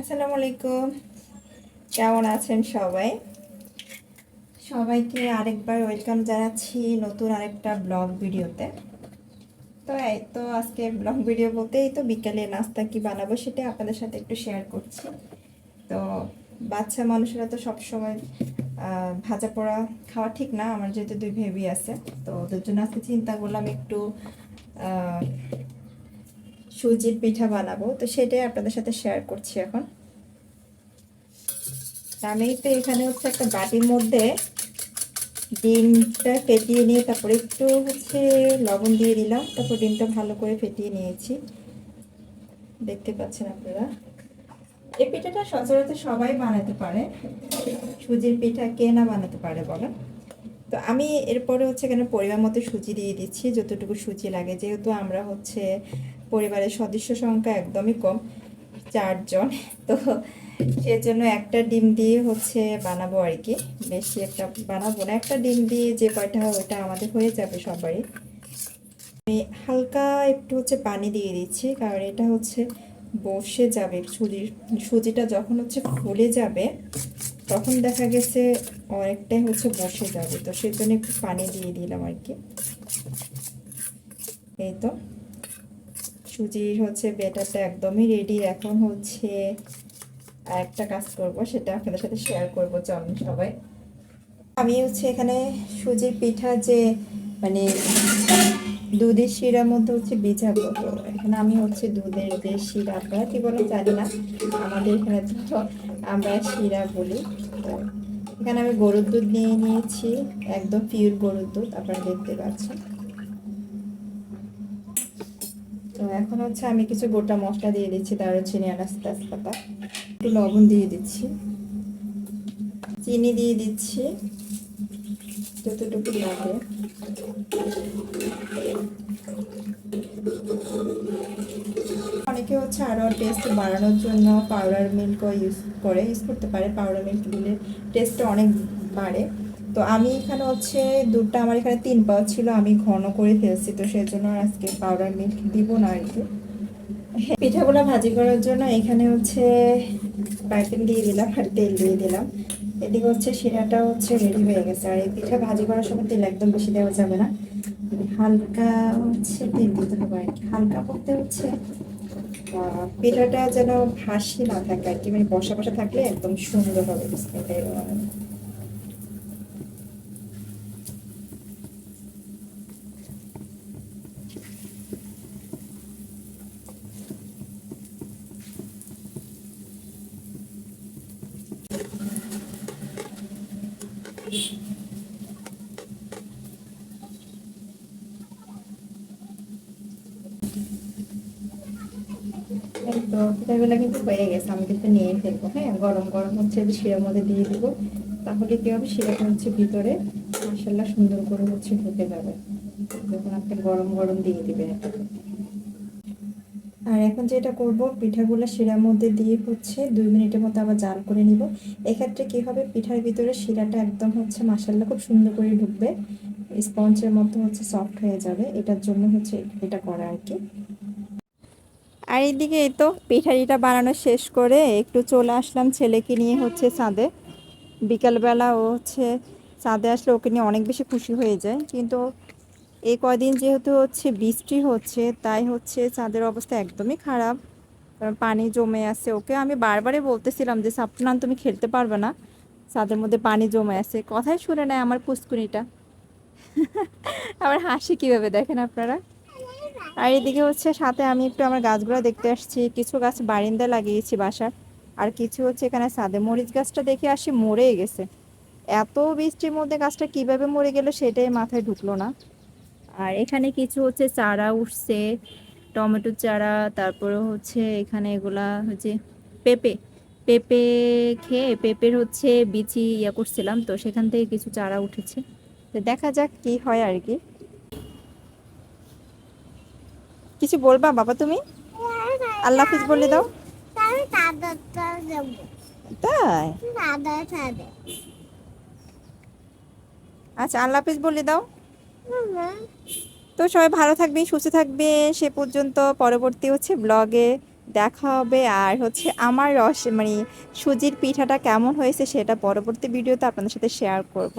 আসসালামু আলাইকুম। কেমন আছেন সবাই? সবাইকে আরেকবার ওয়েলকাম জানাচ্ছি নতুন আরেকটা ব্লগ ভিডিওতে। তো এই তো আজকে ব্লগ ভিডিও বলতে এই তো বিকালে নাস্তা কি বানাবো সেটা আপনাদের সাথে একটু শেয়ার করছি। তো বাচ্চা মানুষেরা তো সবসময় ভাজা পোড়া খাওয়া ঠিক না। আমার যেহেতু দুই বেবি আছে, তো ওদের জন্য আজকে চিন্তা করলাম একটু আহ, সুজির পিঠা বানাবো, তো সেটাই আপনাদের সাথে শেয়ার করছি এখন। আমি তো এখানে হচ্ছে একটা বাটির মধ্যে ডিমটা ফেটিয়ে নিয়ে তারপরে একটু লবণ দিয়ে দিলাম, তারপর ডিমটা ভালো করে ফেটিয়ে নিয়েছি, দেখতে পাচ্ছেন আপনারা। এই পিঠাটা সচরাচর সবাই বানাতে পারে, সুজির পিঠা কে না বানাতে পারে বলেন। তো আমি এরপরে এখানে পরিমাণ মতো সুজি দিয়ে দিচ্ছি, যতটুকু সুজি লাগে, যেহেতু আমরা পরিবারের সদস্য সংখ্যা একদমই কম, 4 জন। তো সেজন্য একটা ডিম দিয়ে বানাবো আর কি, বেশি একটা বানাবো না। একটা ডিম দিয়ে যে কয়টা হয় ওইটা আমাদের হয়ে যাবে সবারই। আমি হালকা একটু পানি দিয়ে দিচ্ছি, কারণ এটা বসে যাবে। সুজিটা যখন ফুলে যাবে তখন দেখা গেছে অনেকটাই বসে যাবে, তো সেজন্য একটু পানি দিয়ে দিলাম আর কি। এই তো সুজির ব্যাটারটা একদমই রেডি। এখন আর একটা কাজ করব, সেটা আপনাদের সাথে শেয়ার করব। চলুন সবাই। আমি এখানে সুজির পিঠা যে মানে দুধের শিরার মধ্যে ভিজাবো। তো এখানে আমি দুধের যে শিরা, আপনারা কি বলেন জানি না, আমাদের এখানে তো আমরা শিরা বলি। তো এখানে আমি গরুর দুধ নিয়ে নিয়েছি, একদম পিওর গরুর দুধ, আপনারা দেখতে পাচ্ছেন। তো এখন আমি কিছু গোটা মশলা দিয়ে দিচ্ছি, দারুচিনি, এলাচ, তেজপাতা, একটু লবণ দিয়ে দিচ্ছি, চিনি দিয়ে দিচ্ছি যতটুকু লাগে। অনেকে আরও টেস্ট বাড়ানোর জন্য পাউডার মিল্ক ইউজ করতে পারে। পাউডার মিল্ক দিলে টেস্টটা অনেক বাড়ে। তো আমি এখানে দুধটা আমার এখানে 3 পাউচ ছিল, আমি ঘন করে ফেলছি, তো সেই জন্য আজকে পাউডার মিল্ক দিব না আর কি। পিঠাগুলো ভাজি করার জন্য এখানে পাইপিং দিয়ে দিলাম আর তেল দিয়ে দিলাম। এদিকে শিরাটা রেডি হয়ে গেছে। আর এই পিঠা ভাজি করার সময় তেল একদম বেশি দেওয়া যাবে না, হালকা তেল দিতে হবে আর কি। হালকা করতে পিঠাটা যেন ভাসি না থাকে আর কি, মানে বসা বসা থাকলে একদম সুন্দর হবে। তো পিঠাগুলো কিন্তু হয়ে গেছে, আমি কিন্তু নিয়ে ফেলবো। হ্যাঁ, গরম গরম শিরার মধ্যে দিয়ে দিব, তাহলে কি হবে, শিরাটা ভিতরে মাশাআল্লাহ সুন্দর করে ঢুকে যাবে যখন আপনি গরম গরম দিয়ে দিবেন। আর এখন যেটা করব, পিঠাগুলো শিরার মধ্যে দিয়ে 2 মিনিটের মতো আবার জাল করে নিব। এক্ষেত্রে কি হবে, পিঠার ভিতরে শিরাটা একদম মাশাআল্লাহ খুব সুন্দর করে ঢুকবে, স্পঞ্জের মতো সফট হয়ে যাবে। এটার জন্য এটা করা আর কি। আর এইদিকে এই তো পিঠাটা বানানো শেষ করে একটু চলে আসলাম ছেলেকে নিয়ে ছাদে। বিকালবেলা ও ছাদে আসলে ওকে নিয়ে অনেক বেশি খুশি হয়ে যায়, কিন্তু এই কয়দিন যেহেতু বৃষ্টি হচ্ছে, তাই ছাদের অবস্থা একদমই খারাপ, কারণ পানি জমে আছে। ওকে আমি বারবারই বলতেছিলাম যে সাপনান তুমি খেলতে পারবে না, ছাদের মধ্যে পানি জমে আছে, কথাই শুনে নেয় আমার পুষ্কুনিটা। আবার হাসি কিভাবে দেখেন আপনারা। আর এদিকে সাথে আমি একটু আমার গাছগুলো দেখতে আসছি। কিছু গাছ বারিন্দায় লাগিয়েছি বাসার, আর কিছু এখানে ছাদে। মরিচ গাছটা দেখে আসি মরেই গেছে, এত বৃষ্টির মধ্যে গাছটা কিভাবে মরে গেল সেটাই মাথায় ঢুকলো না। আর এখানে কিছু চারা উঠছে, টমেটো চারা, তারপরে এখানে এগুলা পেঁপে। পেঁপে খেয়ে পেঁপের বিচি করছিলাম, তো সেখান থেকে কিছু চারা উঠেছে। তো দেখা যাক কি হয় আর কি। কিছু বলবা বাবা তুমি? আল্লাহ হাফিজ বলে দাও। তাই? আচ্ছা, আল্লাহ হাফিজ বলে দাও। তো সবাই ভালো থাকবে, সুস্থ থাকবে। সে পর্যন্ত পরবর্তী ব্লগে দেখা হবে। আর হচ্ছে আমার মানে সুজির পিঠাটা কেমন হয়েছে সেটা পরবর্তী ভিডিওতে আপনাদের সাথে শেয়ার করব।